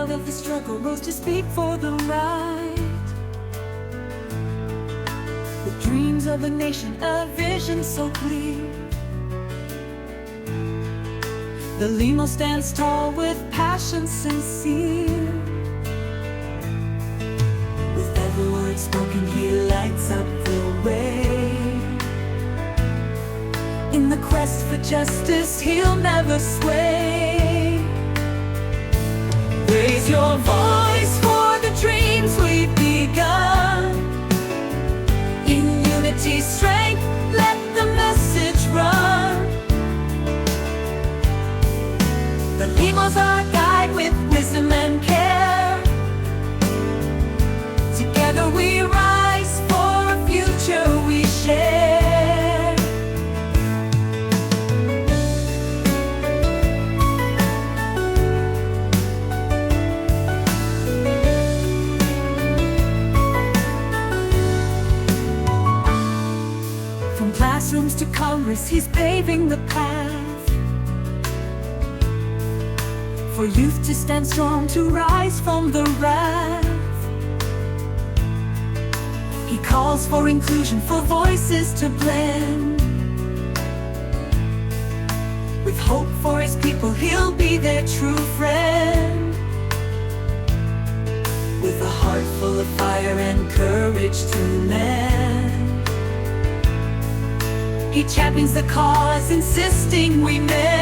child of the struggle, rose to speak for the right. The dreams of a nation, a vision so clear. Thelimo stands tall with passion sincere. With every word spoken, he lights up the way. In the quest for justice, he'll never sway. Raise your voice for the dreams we've begun. In unity, strength, let the message run. Thelimo's our guide with wisdom and care. Together we rise for a future we share. From classrooms to Congress, he's paving the path. For youth to stand strong, to rise from the wrath. He calls for inclusion, for voices to blend. With hope for his people, he'll be their true friend. With a heart full of fire and courage to mend, he champions the cause, insisting we mend.